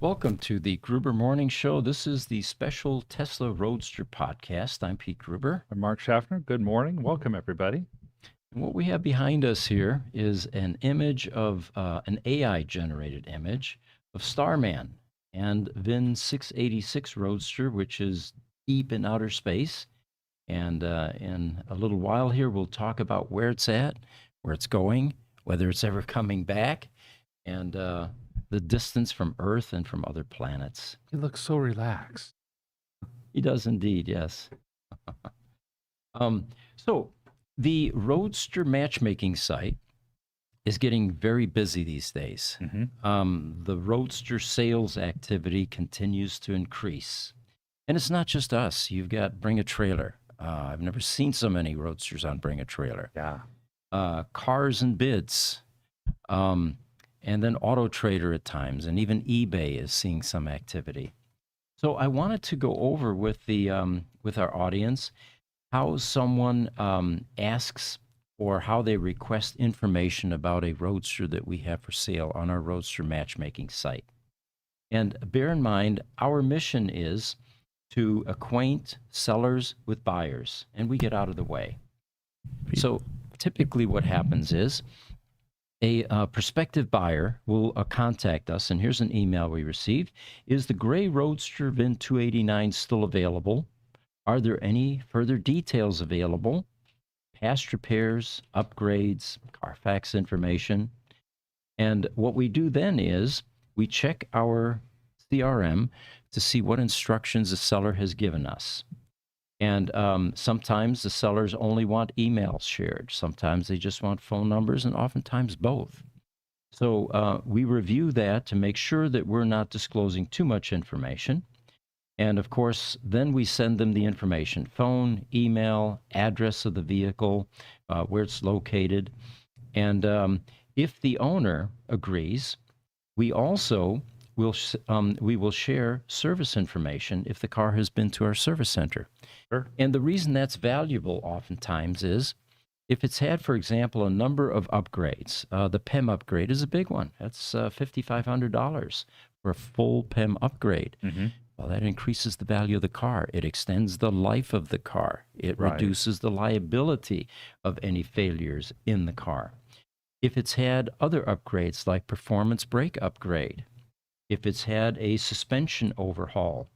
Welcome to the Gruber Morning Show. This is the special Tesla Roadster podcast. I'm Pete Gruber. I'm Mark Schaffner. Good morning. Welcome, everybody. And what we have behind us here is an image of an AI generated image of Starman and VIN 686 Roadster, which is deep in outer space. And in a little while here, we'll talk about where it's at, where it's going, whether it's ever coming back, and the distance from Earth and from other planets. He looks so relaxed. He does indeed, yes. So the Roadster matchmaking site is getting very busy these days. The Roadster sales activity continues to increase. And it's not just us. You've got Bring a Trailer. I've never seen so many Roadsters on Bring a Trailer. Yeah. Cars and Bids. And then Auto Trader at times, and even eBay is seeing some activity. So I wanted to go over with our audience how someone asks or how they request information about a Roadster that we have for sale on our Roadster matchmaking site. And bear in mind, our mission is to acquaint sellers with buyers, and we get out of the way. So typically what happens is a prospective buyer will contact us, and here's an email we received. Is the gray Roadster VIN 289 still available? Are there any further details available? Past repairs, upgrades, Carfax information. And what we do then is we check our CRM to see what instructions the seller has given us. And sometimes the sellers only want emails shared. Sometimes they just want phone numbers, and oftentimes both. So we review that to make sure that we're not disclosing too much information. And of course, then we send them the information: phone, email, address of the vehicle, where it's located. And if the owner agrees, we also we will share service information if the car has been to our service center. Sure. And the reason that's valuable oftentimes is if it's had, for example, a number of upgrades. The PEM upgrade is a big one. That's $5,500 for a full PEM upgrade. Well, that increases the value of the car. It extends the life of the car. It reduces the liability of any failures in the car. If it's had other upgrades like performance brake upgrade, if it's had a suspension overhaul,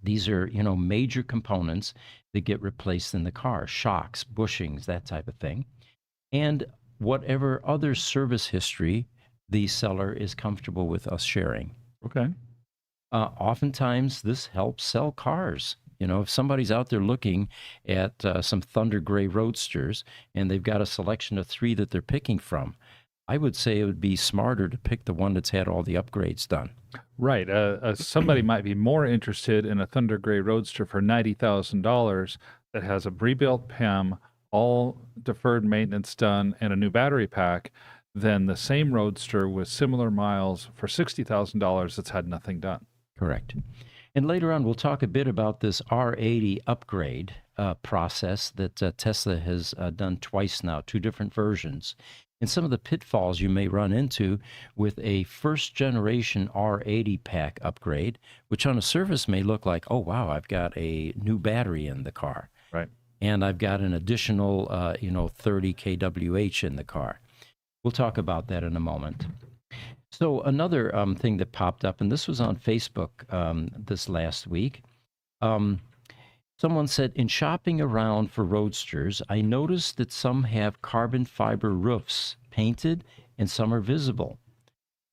these are, major components that get replaced in the car: shocks, bushings, that type of thing. And whatever other service history the seller is comfortable with us sharing. Okay. Oftentimes, this helps sell cars. If somebody's out there looking at some Thunder Gray Roadsters and they've got a selection of 3 that they're picking from, I would say it would be smarter to pick the one that's had all the upgrades done. Right. Somebody might be more interested in a Thunder Gray Roadster for $90,000 that has a rebuilt PEM, all deferred maintenance done, and a new battery pack than the same Roadster with similar miles for $60,000 that's had nothing done. Correct. And later on, we'll talk a bit about this R80 upgrade process that Tesla has done twice now, 2 different versions, and some of the pitfalls you may run into with a first-generation R80 pack upgrade, which on a surface may look like, oh, wow, I've got a new battery in the car. Right. And I've got an additional, 30 kWh in the car. We'll talk about that in a moment. So another thing that popped up, and this was on Facebook this last week. Someone said, in shopping around for Roadsters, I noticed that some have carbon fiber roofs painted and some are visible.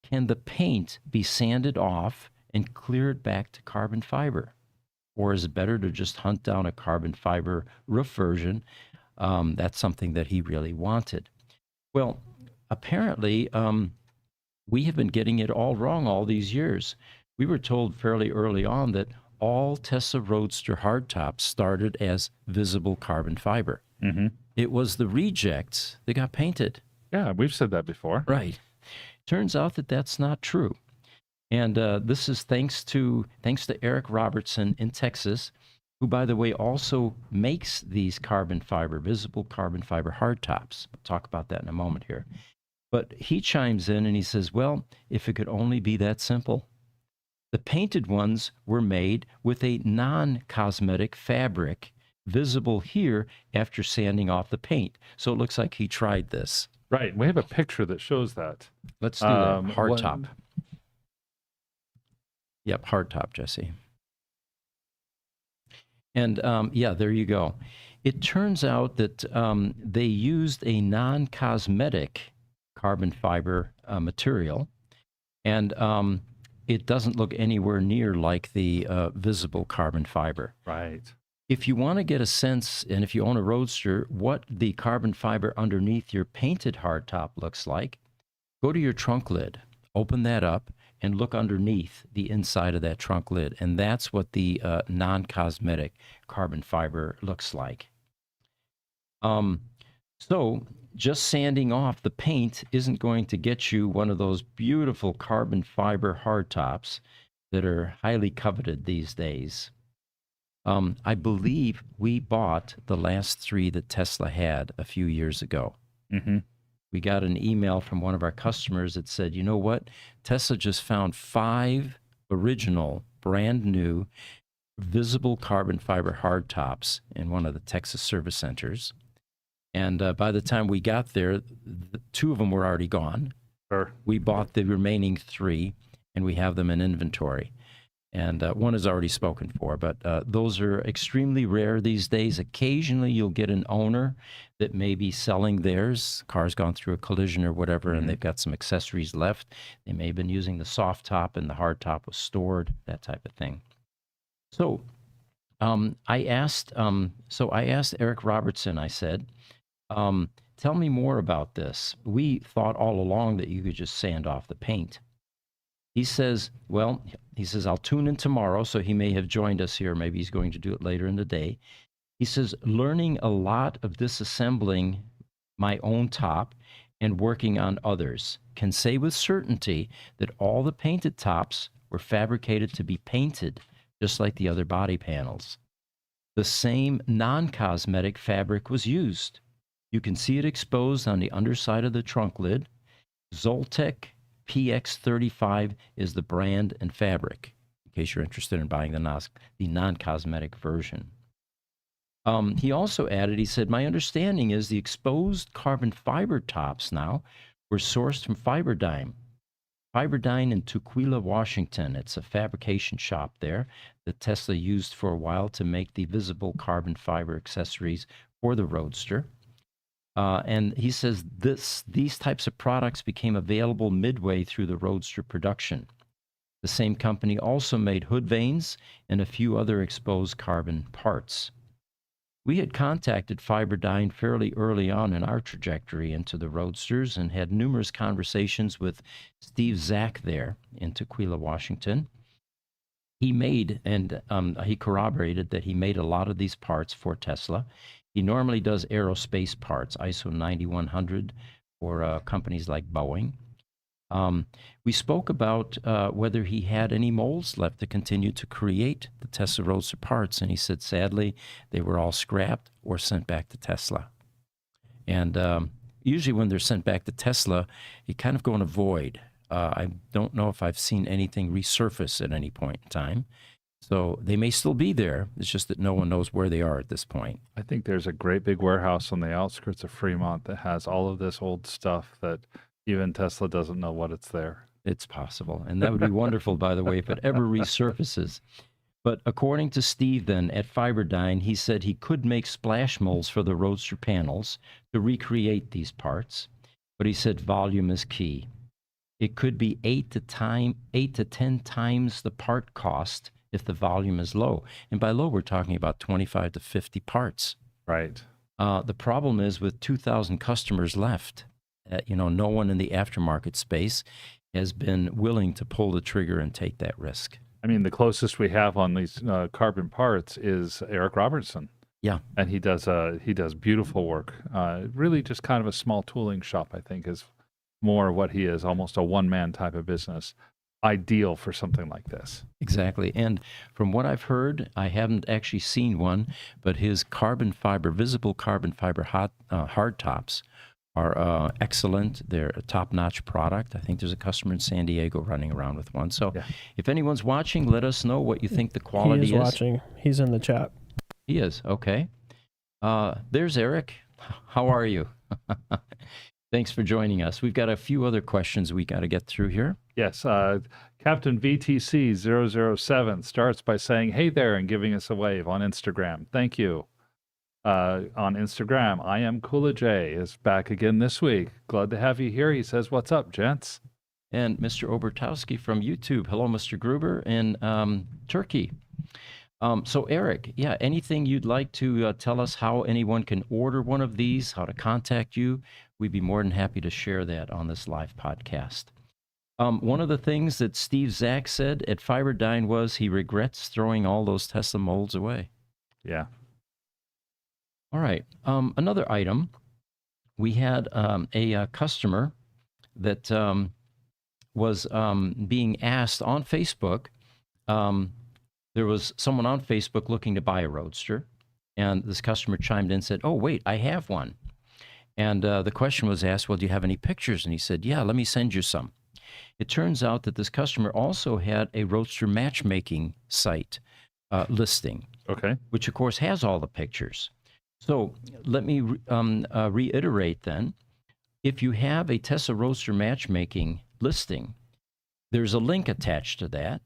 Can the paint be sanded off and clear it back to carbon fiber? Or is it better to just hunt down a carbon fiber roof version? That's something that he really wanted. Well, apparently, we have been getting it all wrong all these years. We were told fairly early on that all Tesla Roadster hardtops started as visible carbon fiber. It was the rejects that got painted. Yeah, we've said that before. Right. Turns out that that's not true. And this is thanks to Eric Robertson in Texas, who, by the way, also makes these visible carbon fiber hardtops. We'll talk about that in a moment here. But he chimes in and he says, well, if it could only be that simple. The painted ones were made with a non-cosmetic fabric visible here after sanding off the paint. So it looks like he tried this. Right. We have a picture that shows that. Let's do that. What? Hardtop. Yep, hardtop, Jesse. And yeah, there you go. It turns out that they used a non-cosmetic carbon fiber material, and it doesn't look anywhere near like the visible carbon fiber. Right. If you want to get a sense, and if you own a Roadster, what the carbon fiber underneath your painted hardtop looks like, go to your trunk lid, open that up, and look underneath the inside of that trunk lid. And that's what the non-cosmetic carbon fiber looks like. So just sanding off the paint isn't going to get you one of those beautiful carbon fiber hardtops that are highly coveted these days. I believe we bought the last 3 that Tesla had a few years ago. Mm-hmm. We got an email from one of our customers that said, you know what? Tesla just found 5 original, brand new, visible carbon fiber hardtops in one of the Texas service centers. And by the time we got there, 2 of them were already gone. Sure. We bought the remaining 3, and we have them in inventory. And 1 is already spoken for, but those are extremely rare these days. Occasionally, you'll get an owner that may be selling theirs. Car's gone through a collision or whatever, and they've got some accessories left. They may have been using the soft top, and the hard top was stored, that type of thing. So I asked Eric Robertson, I said, tell me more about this. We thought all along that you could just sand off the paint. He says, I'll tune in tomorrow, so he may have joined us here. Maybe he's going to do it later in the day. He says, learning a lot of disassembling my own top and working on others. Can say with certainty that all the painted tops were fabricated to be painted, just like the other body panels. The same non-cosmetic fabric was used. You can see it exposed on the underside of the trunk lid. Zoltec PX35 is the brand and fabric, in case you're interested in buying the non-cosmetic version. He also added, he said, my understanding is the exposed carbon fiber tops now were sourced from Fiberdyne. Fiberdyne in Tukwila, Washington. It's a fabrication shop there that Tesla used for a while to make the visible carbon fiber accessories for the Roadster. And he says these types of products became available midway through the Roadster production. The same company also made hood vanes and a few other exposed carbon parts. We had contacted Fiberdyne fairly early on in our trajectory into the Roadsters and had numerous conversations with Steve Zach there in Tukwila, Washington. He made, and he corroborated that he made a lot of these parts for Tesla. He normally does aerospace parts, ISO 9100, for companies like Boeing. We spoke about whether he had any molds left to continue to create the Tesla Roadster parts, and he said, sadly, they were all scrapped or sent back to Tesla. And usually when they're sent back to Tesla, you kind of go in a void. I don't know if I've seen anything resurface at any point in time. So they may still be there. It's just that no one knows where they are at this point. I think there's a great big warehouse on the outskirts of Fremont that has all of this old stuff that even Tesla doesn't know what it's there. It's possible. And that would be wonderful, by the way, if it ever resurfaces. But according to Steve then at Fiberdyne, he said he could make splash molds for the Roadster panels to recreate these parts. But he said volume is key. It could be 8 to 10 times the part cost if the volume is low. And by low, we're talking about 25 to 50 parts. Right. The problem is with 2,000 customers left, no one in the aftermarket space has been willing to pull the trigger and take that risk. I mean, the closest we have on these carbon parts is Eric Robertson. Yeah. And he does beautiful work. Really just kind of a small tooling shop, I think, is more what he is, almost a one-man type of business. Ideal for something like this. Exactly. And from what I've heard, I haven't actually seen one, but his visible carbon fiber hard tops are excellent. They're a top-notch product. I think there's a customer in San Diego running around with one. So Yeah. if anyone's watching, let us know what you think the He quality is watching. He's in the chat. He is. Okay. There's Eric. How are you? Thanks for joining us. We've got a few other questions we got to get through here. Yes, Captain VTC007 starts by saying, "Hey there," and giving us a wave on Instagram. Thank you. On Instagram, I am Coolidge is back again this week. Glad to have you here. He says, "What's up, gents?" And Mr. Obertowski from YouTube. Hello, Mr. Gruber in Turkey. So Eric, yeah, anything you'd like to tell us how anyone can order one of these, how to contact you? We'd be more than happy to share that on this live podcast. One of the things that Steve Zach said at Fiberdyne was he regrets throwing all those Tesla molds away. Yeah. All right. Another item, we had a customer that was being asked on Facebook. There was someone on Facebook looking to buy a Roadster, and this customer chimed in and said, "Oh, wait, I have one." And the question was asked, "Well, do you have any pictures?" And he said, "Yeah, let me send you some." It turns out that this customer also had a Roadster matchmaking site listing, Okay. which of course has all the pictures. So let me reiterate then. If you have a Tesla Roadster matchmaking listing, there's a link attached to that.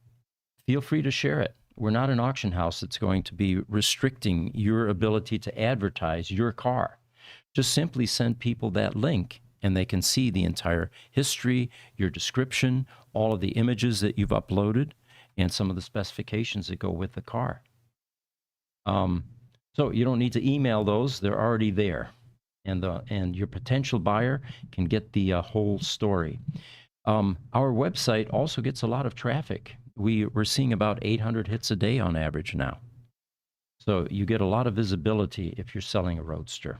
Feel free to share it. We're not an auction house that's going to be restricting your ability to advertise your car. Just simply send people that link and they can see the entire history, your description, all of the images that you've uploaded, and some of the specifications that go with the car. So you don't need to email those. They're already there. And your potential buyer can get the whole story. Our website also gets a lot of traffic. We're seeing about 800 hits a day on average now. So you get a lot of visibility if you're selling a Roadster.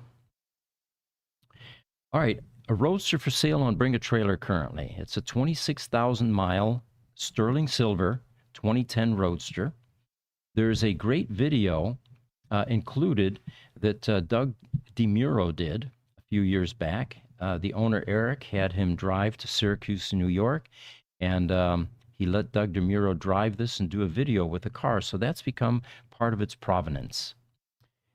All right, a Roadster for sale on Bring a Trailer currently. It's a 26,000-mile sterling silver 2010 Roadster. There's a great video included that Doug DeMuro did a few years back. The owner, Eric, had him drive to Syracuse, New York, and he let Doug DeMuro drive this and do a video with the car. So that's become part of its provenance.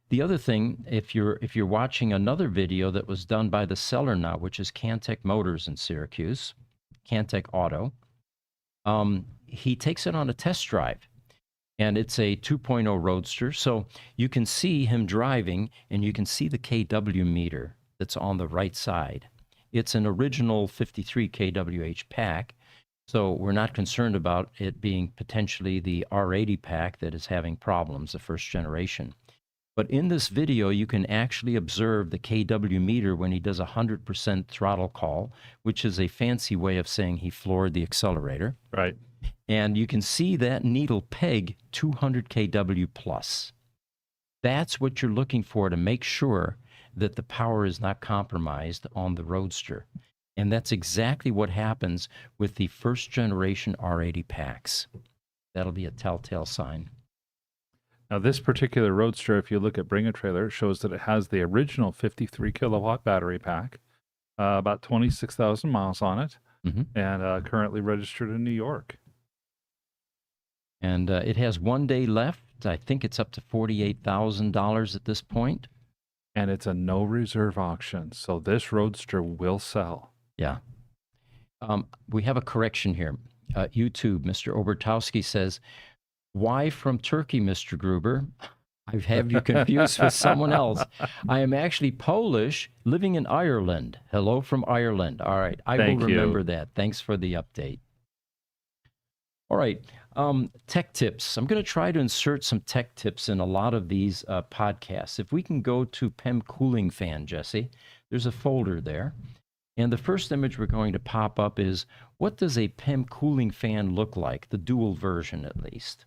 The other thing, if you're watching another video that was done by the seller now, which is Cantech Motors in Syracuse, Cantech Auto, he takes it on a test drive. And it's a 2.0 Roadster, so you can see him driving, and you can see the kW meter that's on the right side. It's an original 53 kWh pack, so we're not concerned about it being potentially the R80 pack that is having problems, the first generation. But in this video, you can actually observe the kW meter when he does a 100% throttle call, which is a fancy way of saying he floored the accelerator. Right. And you can see that needle peg 200 kW plus. That's what you're looking for to make sure that the power is not compromised on the Roadster. And that's exactly what happens with the first generation R80 packs. That'll be a telltale sign. Now, this particular Roadster, if you look at Bring a Trailer, shows that it has the original 53 kilowatt battery pack, about 26,000 miles on it, and currently registered in New York. And it has 1 day left. I think it's up to $48,000 at this point. And it's a no reserve auction, so this Roadster will sell. Yeah. We have a correction here. YouTube, Mr. Obertowski says, "Why from Turkey, Mr. Gruber? I have you confused with someone else. I am actually Polish, living in Ireland. Hello from Ireland." All right, I will remember that. Thanks for the update. All right, tech tips. I'm going to try to insert some tech tips in a lot of these podcasts. If we can go to PEM cooling fan, Jesse, there's a folder there. And the first image we're going to pop up is, what does a PEM cooling fan look like? The dual version, at least.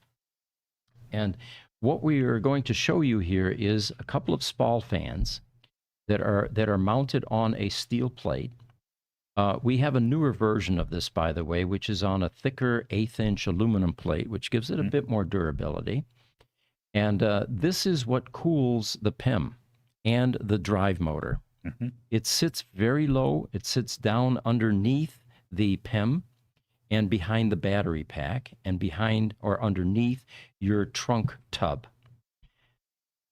And what we are going to show you here is a couple of Spall fans that are mounted on a steel plate. We have a newer version of this, by the way, which is on a thicker 1/8-inch aluminum plate, which gives it a bit more durability. And this is what cools the PEM and the drive motor. Mhm. It sits very low. It sits down underneath the PEM and behind the battery pack and behind or underneath your trunk tub.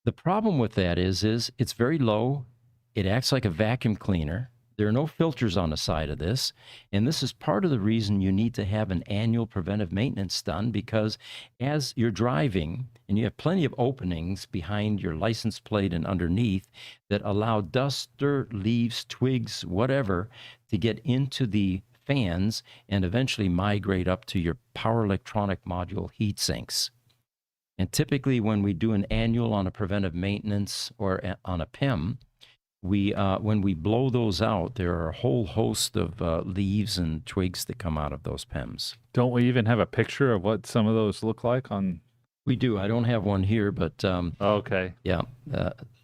The problem with that is it's very low. It acts like a vacuum cleaner. There are no filters on the side of this. And this is part of the reason you need to have an annual preventive maintenance done, because as you're driving and you have plenty of openings behind your license plate and underneath that allow dust, dirt, leaves, twigs, whatever, to get into the fans and eventually migrate up to your power electronic module heat sinks. And typically, when we do an annual on a preventive maintenance or on a PEM, when we blow those out, there are a whole host of leaves and twigs that come out of those PEMs. Don't we even have a picture of what some of those look like on? We do. I don't have one here, but Okay. yeah,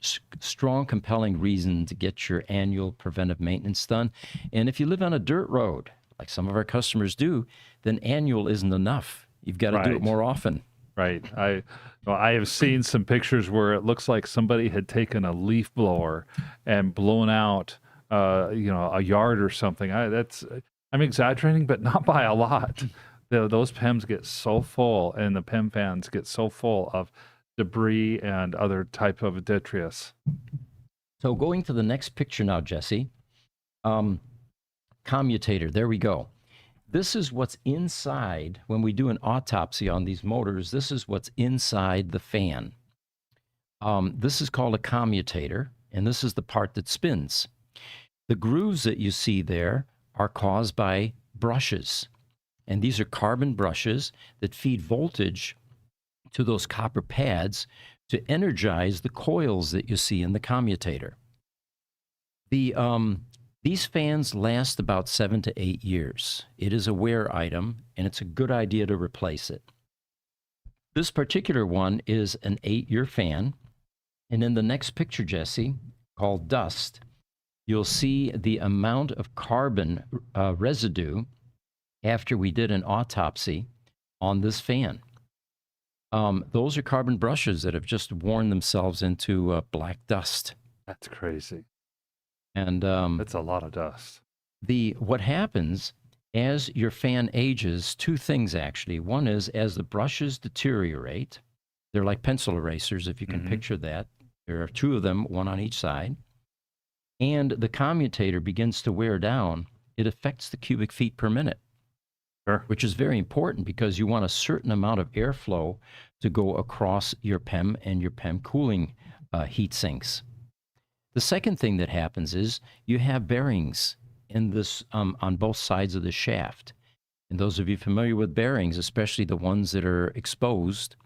strong, compelling reason to get your annual preventive maintenance done. And if you live on a dirt road, like some of our customers do, then annual isn't enough. You've got to do it Right. more often. Right. I have seen some pictures where it looks like somebody had taken a leaf blower and blown out, a yard or something. I'm exaggerating, but not by a lot. Those PEMs get so full, and the PEM fans get so full of debris and other type of detritus. So going to the next picture now, Jesse. Commutator. There we go. This is what's inside when we do an autopsy on these motors. This is what's inside the fan. This is called a commutator, and this is the part that spins. The grooves that you see there are caused by brushes, and these are carbon brushes that feed voltage to those copper pads to energize the coils that you see in the commutator. These fans last about 7 to 8 years. It is a wear item, and it's a good idea to replace it. This particular one is an 8-year fan. And in the next picture, Jesse, called dust, you'll see the amount of carbon residue after we did an autopsy on this fan. Those are carbon brushes that have just worn themselves into black dust. That's crazy. And That's a lot of dust. what happens as your fan ages, two things actually. One is as the brushes deteriorate, they're like pencil erasers, if you can picture that. There are two of them, one on each side. And the commutator begins to wear down. It affects the cubic feet per minute, Sure. which is very important because you want a certain amount of airflow to go across your PEM and your PEM cooling heat sinks. The second thing that happens is you have bearings in this on both sides of the shaft. And those of you familiar with bearings, especially the ones that are exposed,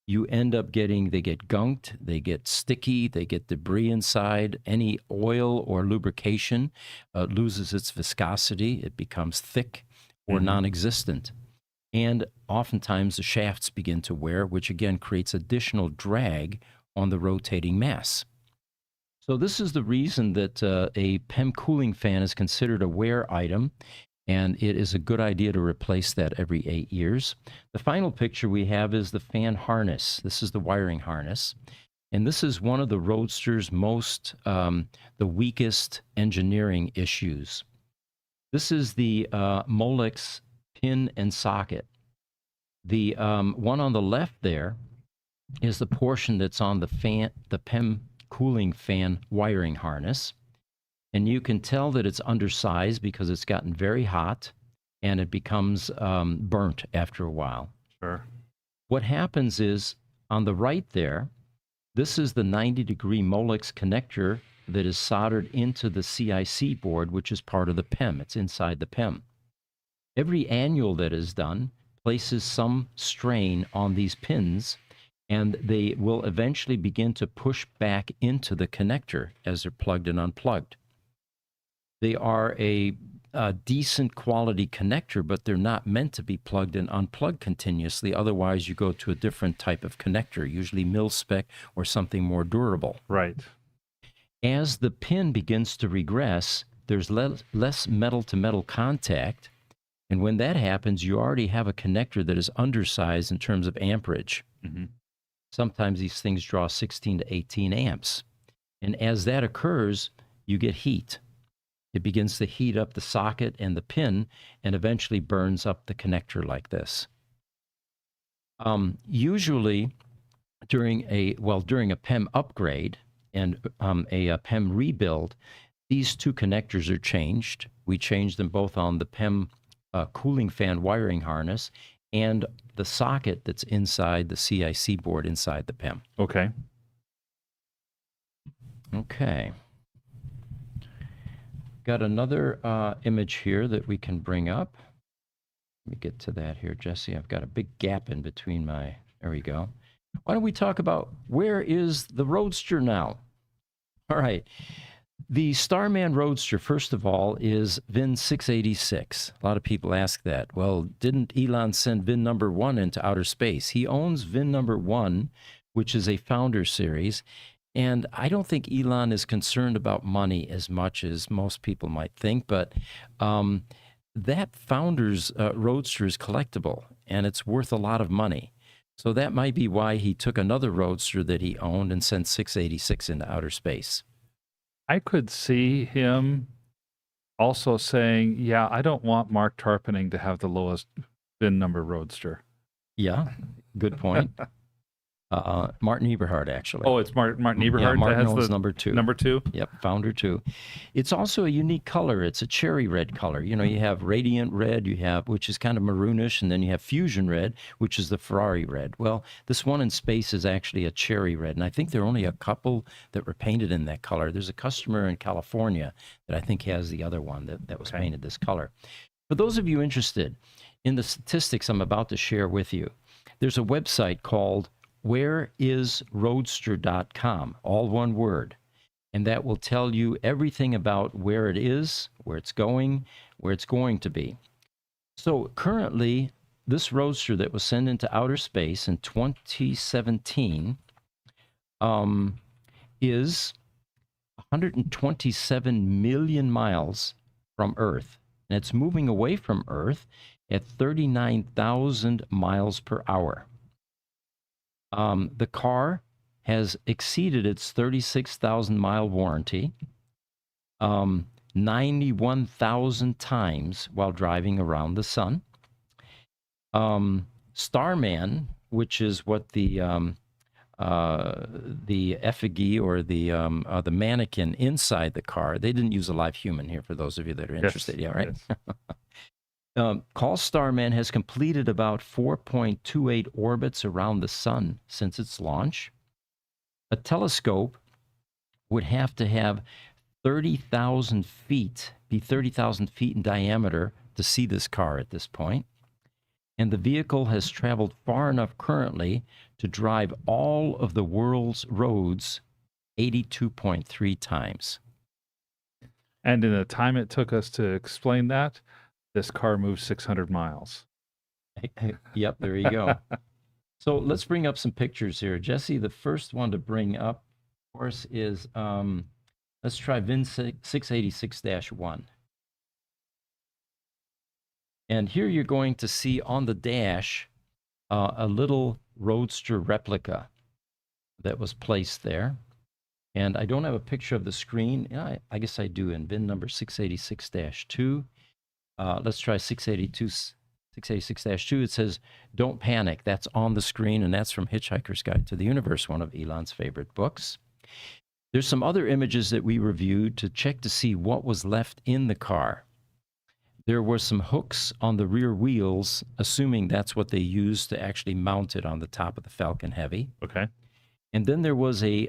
you end up they get gunked, they get sticky, they get debris inside. Any oil or lubrication loses its viscosity. It becomes thick or non-existent. And oftentimes the shafts begin to wear, which again creates additional drag on the rotating mass. So this is the reason that a PEM cooling fan is considered a wear item, and it is a good idea to replace that every 8 years. The final picture we have is the fan harness. This is the wiring harness, and this is one of the Roadster's the weakest engineering issues. This is the Molex pin and socket. The one on the left there is the portion that's on the PEM cooling fan wiring harness. And you can tell that it's undersized because it's gotten very hot and it becomes burnt after a while. Sure. What happens is on the right there, this is the 90-degree Molex connector that is soldered into the CIC board, which is part of the PEM. It's inside the PEM. Every annual that is done places some strain on these pins, and they will eventually begin to push back into the connector as they're plugged and unplugged. They are a decent quality connector, but they're not meant to be plugged and unplugged continuously. Otherwise, you go to a different type of connector, usually mil-spec or something more durable. Right. As the pin begins to regress, there's less metal-to-metal contact. And when that happens, you already have a connector that is undersized in terms of amperage. Sometimes these things draw 16 to 18 amps. And as that occurs, you get heat. It begins to heat up the socket and the pin and eventually burns up the connector like this. Usually during a PEM upgrade and a PEM rebuild, these two connectors are changed. We change them both on the PEM cooling fan wiring harness and the socket that's inside the CIC board inside the PEM. Okay. Okay. Got another image here that we can bring up. Let me get to that here, Jesse. I've got a big gap in between my... There we go. Why don't we talk about where is the Roadster now? All right. The Starman Roadster, first of all, is VIN 686. A lot of people ask that. Well, didn't Elon send VIN number 1 into outer space? He owns VIN number 1, which is a founder series. And I don't think Elon is concerned about money as much as most people might think, but that founder's Roadster is collectible, and it's worth a lot of money. So that might be why he took another Roadster that he owned and sent 686 into outer space. I could see him also saying, yeah, I don't want Mark Tarpening to have the lowest VIN number Roadster. Yeah, good point. Martin Eberhard, actually. Oh, it's Martin Eberhard. Yeah, that Martin has owns the number 2. Number 2? Yep, founder 2. It's also a unique color. It's a cherry red color. You know, you have radiant red, which is kind of maroonish, and then you have fusion red, which is the Ferrari red. Well, this one in space is actually a cherry red, and I think there are only a couple that were painted in that color. There's a customer in California that I think has the other one that was painted this color. For those of you interested in the statistics I'm about to share with you, there's a website called whereisroadster.com, all one word. And that will tell you everything about where it is, where it's going to be. So currently, this Roadster that was sent into outer space in 2017 is 127 million miles from Earth. And it's moving away from Earth at 39,000 miles per hour. The car has exceeded its 36,000 mile warranty 91,000 times while driving around the sun. Starman, which is what the effigy or the mannequin inside the car, they didn't use a live human here for those of you that are interested. Yes, yeah, right? Yes. Call Starman has completed about 4.28 orbits around the sun since its launch. A telescope would have to have 30,000 feet, be 30,000 feet in diameter to see this car at this point. And the vehicle has traveled far enough currently to drive all of the world's roads 82.3 times. And in the time it took us to explain that, this car moves 600 miles. Yep, there you go. So let's bring up some pictures here. Jesse, the first one to bring up, of course, is, let's try VIN 686-1. And here you're going to see on the dash a little Roadster replica that was placed there. And I don't have a picture of the screen. Yeah, I guess I do in VIN number 686-2. Let's try 686-2. It says, "Don't panic." That's on the screen, and that's from Hitchhiker's Guide to the Universe, one of Elon's favorite books. There's some other images that we reviewed to check to see what was left in the car. There were some hooks on the rear wheels, assuming that's what they used to actually mount it on the top of the Falcon Heavy. Okay. And then there was a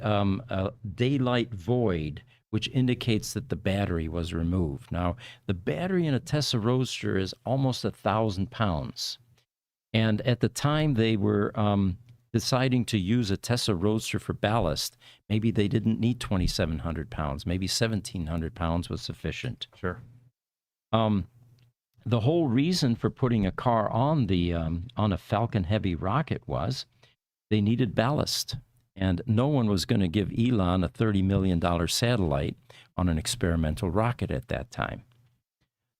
daylight void, which indicates that the battery was removed. Now, the battery in a Tesla Roadster is almost 1,000 pounds. And at the time they were deciding to use a Tesla Roadster for ballast, maybe they didn't need 2,700 pounds. Maybe 1,700 pounds was sufficient. Sure. The whole reason for putting a car on a Falcon Heavy rocket was they needed ballast. And no one was going to give Elon a $30 million satellite on an experimental rocket at that time.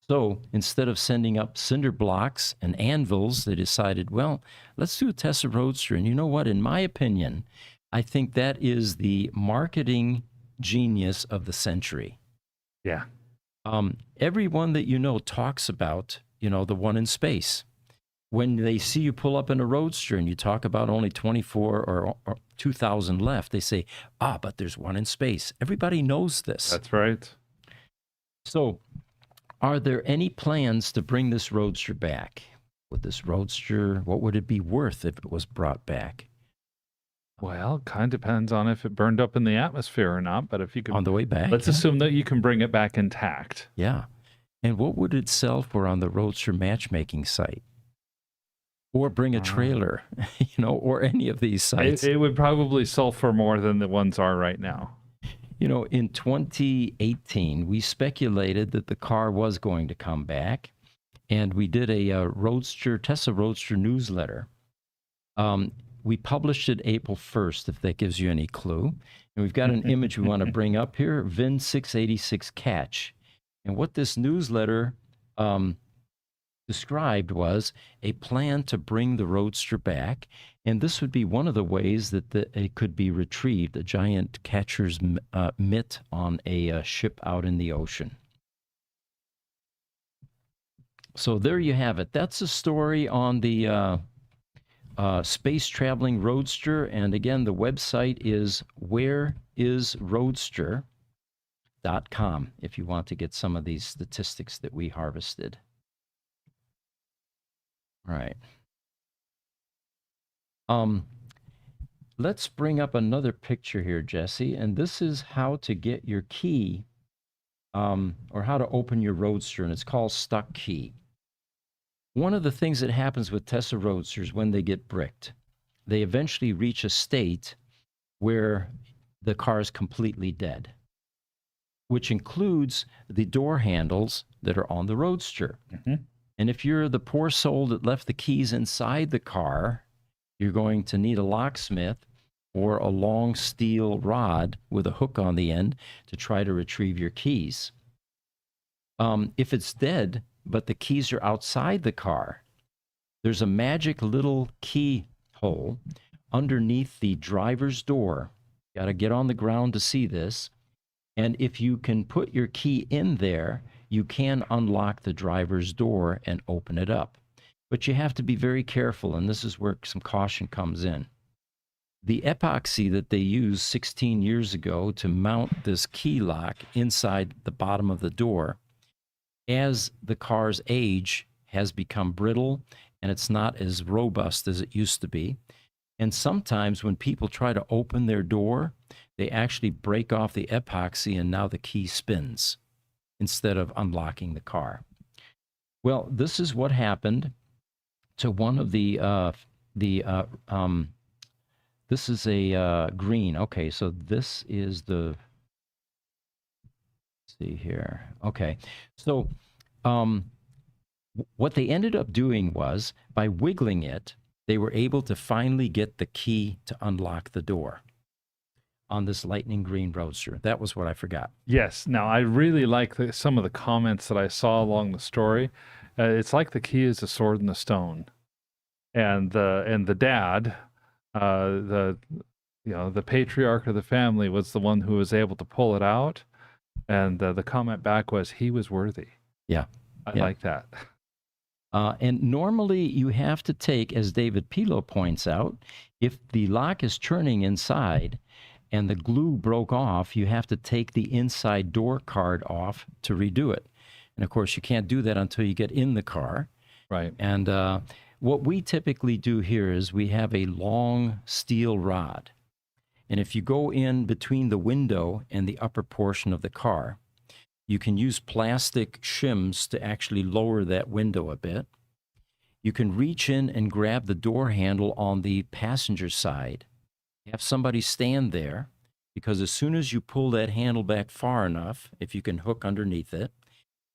So instead of sending up cinder blocks and anvils, they decided, well, let's do a Tesla Roadster. And you know what? In my opinion, I think that is the marketing genius of the century. Yeah. Everyone that you know talks about, the one in space. When they see you pull up in a Roadster and you talk about only 24 or 2,000 left, they say, but there's one in space. Everybody knows this. That's right. So, are there any plans to bring this Roadster back? Would this Roadster, what would it be worth if it was brought back? Well, kind of depends on if it burned up in the atmosphere or not. But if you can, On the way back? let's assume that you can bring it back intact. Yeah. And what would it sell for on the Roadster matchmaking site? Or bring a trailer, or any of these sites. It would probably sell for more than the ones are right now. In 2018, we speculated that the car was going to come back, and we did a Tesla Roadster newsletter. We published it April 1st, if that gives you any clue. And we've got an image we want to bring up here, VIN 686 Catch. And what this newsletter described was a plan to bring the Roadster back, and this would be one of the ways that it could be retrieved, a giant catcher's mitt on a ship out in the ocean. So there you have it. That's a story on the space traveling Roadster, and again, the website is whereisroadster.com if you want to get some of these statistics that we harvested. All right. Let's bring up another picture here, Jesse, and this is how to get your key, or how to open your Roadster, and it's called Stuck Key. One of the things that happens with Tesla Roadsters when they get bricked, they eventually reach a state where the car is completely dead, which includes the door handles that are on the Roadster. Mm-hmm. And if you're the poor soul that left the keys inside the car, you're going to need a locksmith or a long steel rod with a hook on the end to try to retrieve your keys. If it's dead, but the keys are outside the car, there's a magic little keyhole underneath the driver's door. You got to get on the ground to see this. And if you can put your key in there, you can unlock the driver's door and open it up. But you have to be very careful, and this is where some caution comes in. The epoxy that they used 16 years ago to mount this key lock inside the bottom of the door, as the car's age has become brittle and it's not as robust as it used to be. And sometimes when people try to open their door, they actually break off the epoxy and now the key spins instead of unlocking the car. Well, this is what happened to one of this is a green. Okay, so this is the, let's see here. Okay, so what they ended up doing was, by wiggling it, they were able to finally get the key to unlock the door on this lightning green Roadster. That was what I forgot. Yes. Now, I really like some of the comments that I saw along the story. It's like the key is a sword in the stone, and the dad, the patriarch of the family, was the one who was able to pull it out, and the comment back was he was worthy. Yeah, I like that. And normally you have to take, as David Pilo points out, if the lock is turning inside and the glue broke off, you have to take the inside door card off to redo it. And of course, you can't do that until you get in the car. Right. And what we typically do here is we have a long steel rod. And if you go in between the window and the upper portion of the car, you can use plastic shims to actually lower that window a bit. You can reach in and grab the door handle on the passenger side. Have somebody stand there, because as soon as you pull that handle back far enough, if you can hook underneath it,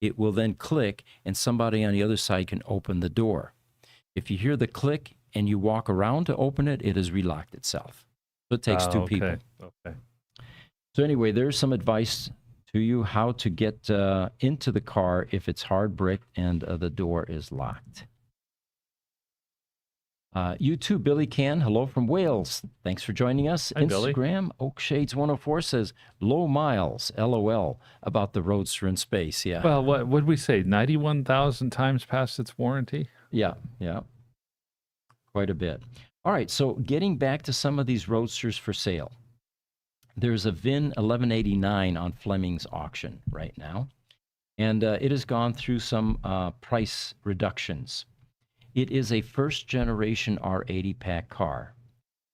it will then click and somebody on the other side can open the door. If you hear the click and you walk around to open it, it has relocked itself. So it takes two people. Okay. So anyway, there's some advice to you how to get into the car if it's hard bricked and the door is locked. YouTube, Billy Can, hello from Wales. Thanks for joining us. Hi, Billy. Instagram, Oakshades104 says, low miles, LOL, about the Roadster in space. Yeah. Well, what would we say? 91,000 times past its warranty? Yeah, yeah. Quite a bit. All right, so getting back to some of these Roadsters for sale. There's a VIN 1189 on Fleming's auction right now, and it has gone through some price reductions. It is a first-generation R80 pack car,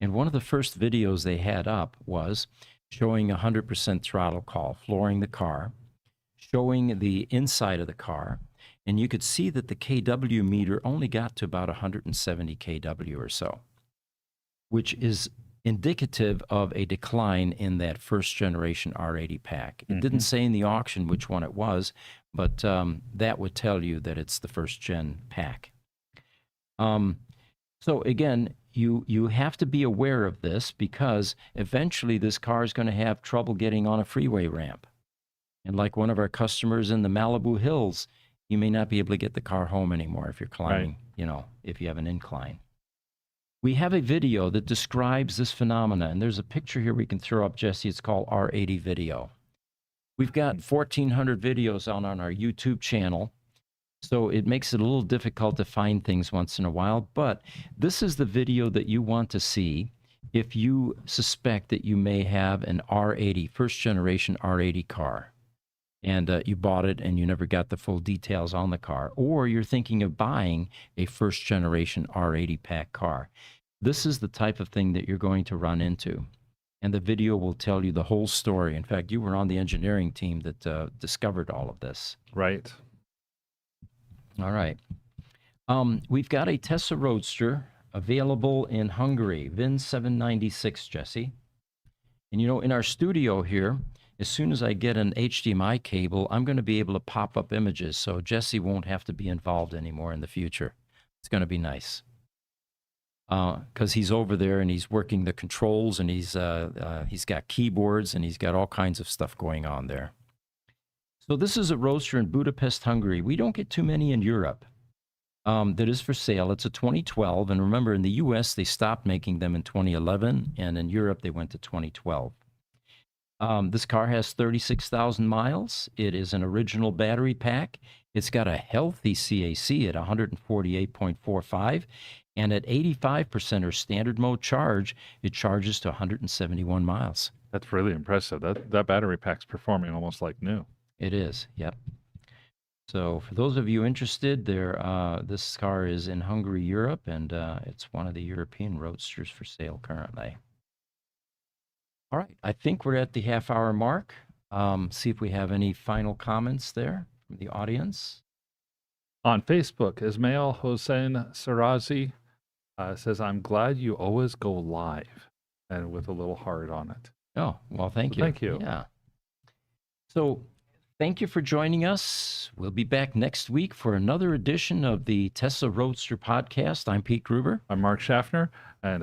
and one of the first videos they had up was showing 100% throttle call, flooring the car, showing the inside of the car, and you could see that the kW meter only got to about 170 kW or so, which is indicative of a decline in that first generation R80 pack. It didn't say in the auction which one it was, but that would tell you that it's the first gen pack. So again, you have to be aware of this because eventually this car is going to have trouble getting on a freeway ramp. And like one of our customers in the Malibu Hills, you may not be able to get the car home anymore if you're climbing, if you have an incline. We have a video that describes this phenomena, and there's a picture here we can throw up, Jesse. It's called R80 Video. We've got 1,400 videos on our YouTube channel, so it makes it a little difficult to find things once in a while, but this is the video that you want to see if you suspect that you may have an R80, first generation R80 car, and you bought it and you never got the full details on the car, or you're thinking of buying a first generation R80 pack car. This is the type of thing that you're going to run into, and the video will tell you the whole story. In fact, you were on the engineering team that discovered all of this. Right. All right. We've got a Tesla Roadster available in Hungary, VIN 796, Jesse. And in our studio here, as soon as I get an HDMI cable, I'm going to be able to pop up images, so Jesse won't have to be involved anymore in the future. It's going to be nice. Because he's over there and he's working the controls, and he's got keyboards and he's got all kinds of stuff going on there. So this is a Roadster in Budapest, Hungary. We don't get too many in Europe. That is for sale. It's a 2012, and remember, in the U.S. they stopped making them in 2011, and in Europe they went to 2012. This car has 36,000 miles. It is an original battery pack. It's got a healthy CAC at 148.45, and at 85% or standard mode charge, it charges to 171 miles. That's really impressive. That battery pack's performing almost like new. It is, yep. So for those of you interested, this car is in Hungary, Europe, and it's one of the European Roadsters for sale currently. All right, I think we're at the half-hour mark. See if we have any final comments there from the audience. On Facebook, Ismail Hossein Sarazi says, I'm glad you always go live, and with a little heart on it. Oh, well, thank you. Thank you. Yeah. So thank you for joining us. We'll be back next week for another edition of the Tesla Roadster podcast. I'm Pete Gruber. I'm Mark Schaffner, and